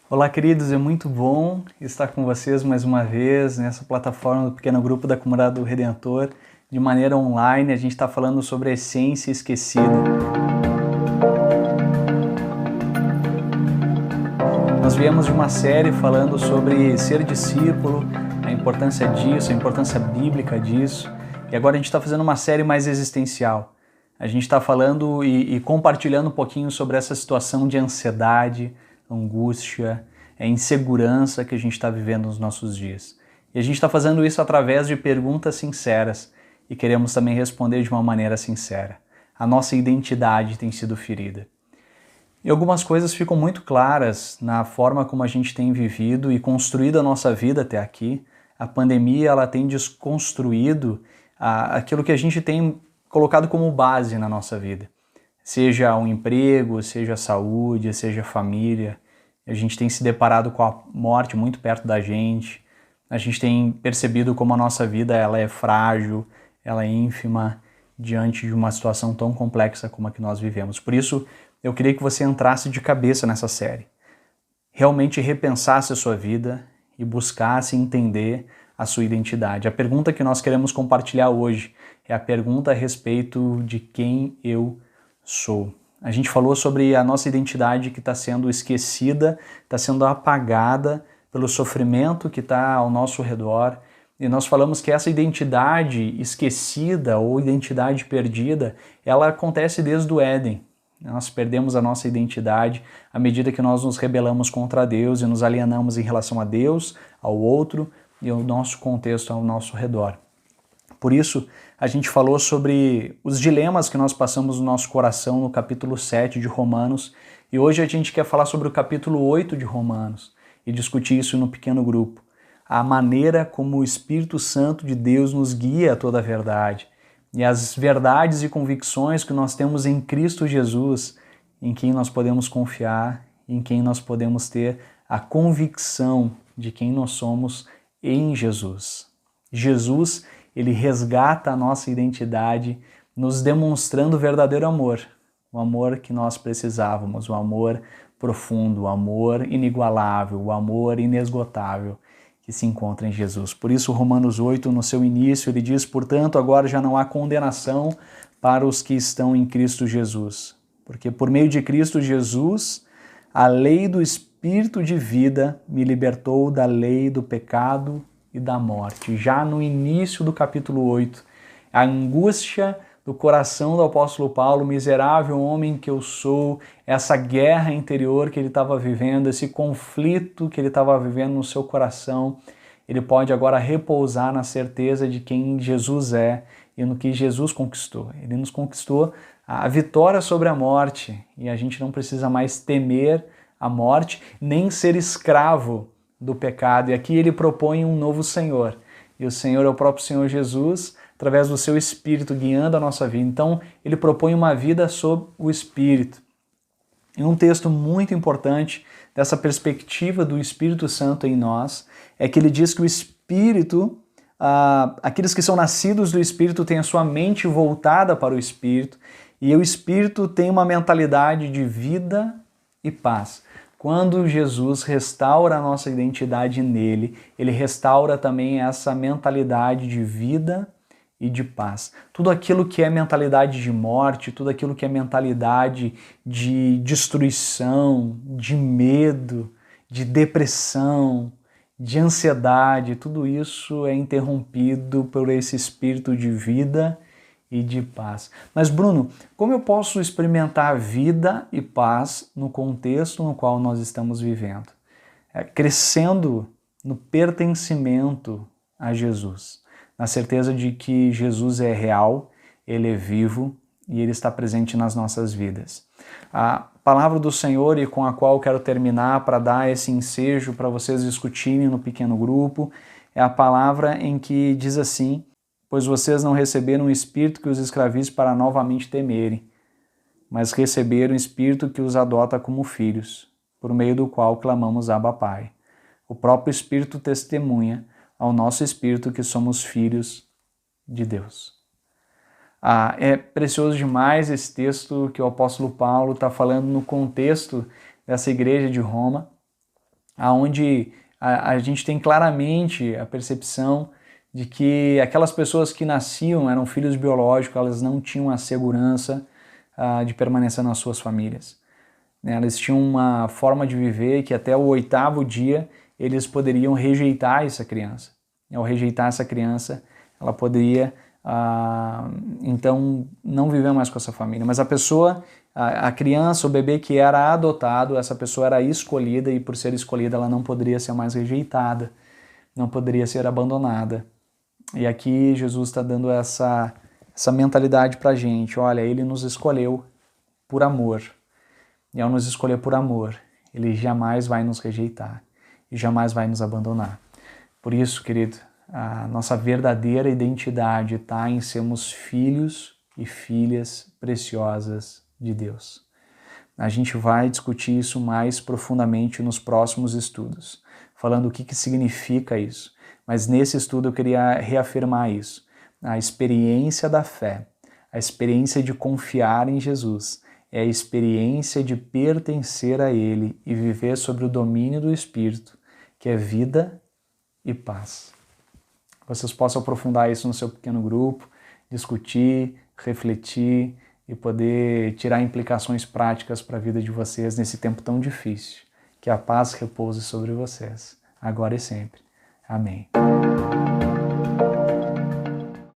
Olá, queridos, é muito bom estar com vocês mais uma vez nessa plataforma do Pequeno Grupo da Comunidade do Redentor, de maneira online. A gente está falando sobre a essência esquecida. Nós viemos de uma série falando sobre ser discípulo, a importância disso, a importância bíblica disso, e agora a gente está fazendo uma série mais existencial. A gente está falando e compartilhando um pouquinho sobre essa situação de ansiedade, angústia, insegurança que a gente está vivendo nos nossos dias. E a gente está fazendo isso através de perguntas sinceras e queremos também responder de uma maneira sincera. A nossa identidade tem sido ferida. E algumas coisas ficam muito claras na forma como a gente tem vivido e construído a nossa vida até aqui. A pandemia ela tem desconstruído aquilo que a gente tem colocado como base na nossa vida. Seja um emprego, seja a saúde, seja a família. A gente tem se deparado com a morte muito perto da gente. A gente tem percebido como a nossa vida ela é frágil, ela é ínfima diante de uma situação tão complexa como a que nós vivemos. Por isso, eu queria que você entrasse de cabeça nessa série. Realmente repensasse a sua vida e buscasse entender a sua identidade. A pergunta que nós queremos compartilhar hoje é a pergunta a respeito de quem eu sou. A gente falou sobre a nossa identidade que está sendo esquecida, está sendo apagada pelo sofrimento que está ao nosso redor. E nós falamos que essa identidade esquecida ou identidade perdida, ela acontece desde o Éden. Nós perdemos a nossa identidade à medida que nós nos rebelamos contra Deus e nos alienamos em relação a Deus, ao outro e ao nosso contexto ao nosso redor. Por isso, a gente falou sobre os dilemas que nós passamos no nosso coração no capítulo 7 de Romanos, e hoje a gente quer falar sobre o capítulo 8 de Romanos e discutir isso no pequeno grupo. A maneira como o Espírito Santo de Deus nos guia a toda a verdade e as verdades e convicções que nós temos em Cristo Jesus, em quem nós podemos confiar, em quem nós podemos ter a convicção de quem nós somos em Jesus. Jesus, ele resgata a nossa identidade, nos demonstrando o verdadeiro amor, o amor que nós precisávamos, o amor profundo, o amor inigualável, o amor inesgotável que se encontra em Jesus. Por isso, Romanos 8, no seu início, ele diz: portanto, agora já não há condenação para os que estão em Cristo Jesus, porque por meio de Cristo Jesus, a lei do Espírito de vida me libertou da lei do pecado e da morte. Já no início do capítulo 8, a angústia do coração do apóstolo Paulo, miserável homem que eu sou, essa guerra interior que ele estava vivendo, esse conflito que ele estava vivendo no seu coração, ele pode agora repousar na certeza de quem Jesus é e no que Jesus conquistou. Ele nos conquistou a vitória sobre a morte e a gente não precisa mais temer a morte, nem ser escravo do pecado. E aqui ele propõe um novo Senhor. E o Senhor é o próprio Senhor Jesus, através do seu Espírito guiando a nossa vida. Então, ele propõe uma vida sob o Espírito. E um texto muito importante dessa perspectiva do Espírito Santo em nós é que ele diz que o Espírito, aqueles que são nascidos do Espírito têm a sua mente voltada para o Espírito, e o Espírito tem uma mentalidade de vida e paz. Quando Jesus restaura a nossa identidade nele, ele restaura também essa mentalidade de vida e de paz. Tudo aquilo que é mentalidade de morte, tudo aquilo que é mentalidade de destruição, de medo, de depressão, de ansiedade, tudo isso é interrompido por esse espírito de vida e de paz. Mas Bruno, como eu posso experimentar vida e paz no contexto no qual nós estamos vivendo? Crescendo no pertencimento a Jesus, na certeza de que Jesus é real, ele é vivo e ele está presente nas nossas vidas. A palavra do Senhor, e com a qual eu quero terminar para dar esse ensejo para vocês discutirem no pequeno grupo, é a palavra em que diz assim: pois vocês não receberam um espírito que os escravize para novamente temerem, mas receberam um espírito que os adota como filhos, por meio do qual clamamos Abba Pai. O próprio Espírito testemunha ao nosso espírito que somos filhos de Deus. É precioso demais esse texto que o apóstolo Paulo está falando no contexto dessa igreja de Roma, onde a gente tem claramente a percepção de que aquelas pessoas que nasciam, eram filhos biológicos, elas não tinham a segurança de permanecer nas suas famílias. Elas tinham uma forma de viver que até o 8º dia eles poderiam rejeitar essa criança. Ao rejeitar essa criança, ela poderia, então, não viver mais com essa família. Mas a pessoa, a criança, o bebê que era adotado, essa pessoa era escolhida e por ser escolhida ela não poderia ser mais rejeitada, não poderia ser abandonada. E aqui Jesus está dando essa mentalidade para a gente. Olha, Ele nos escolheu por amor. E ao nos escolher por amor, Ele jamais vai nos rejeitar e jamais vai nos abandonar. Por isso, querido, a nossa verdadeira identidade está em sermos filhos e filhas preciosas de Deus. A gente vai discutir isso mais profundamente nos próximos estudos, falando o que significa isso. Mas nesse estudo eu queria reafirmar isso. A experiência da fé, a experiência de confiar em Jesus, é a experiência de pertencer a Ele e viver sob o domínio do Espírito, que é vida e paz. Vocês possam aprofundar isso no seu pequeno grupo, discutir, refletir e poder tirar implicações práticas para a vida de vocês nesse tempo tão difícil. Que a paz repouse sobre vocês, agora e sempre. Amém.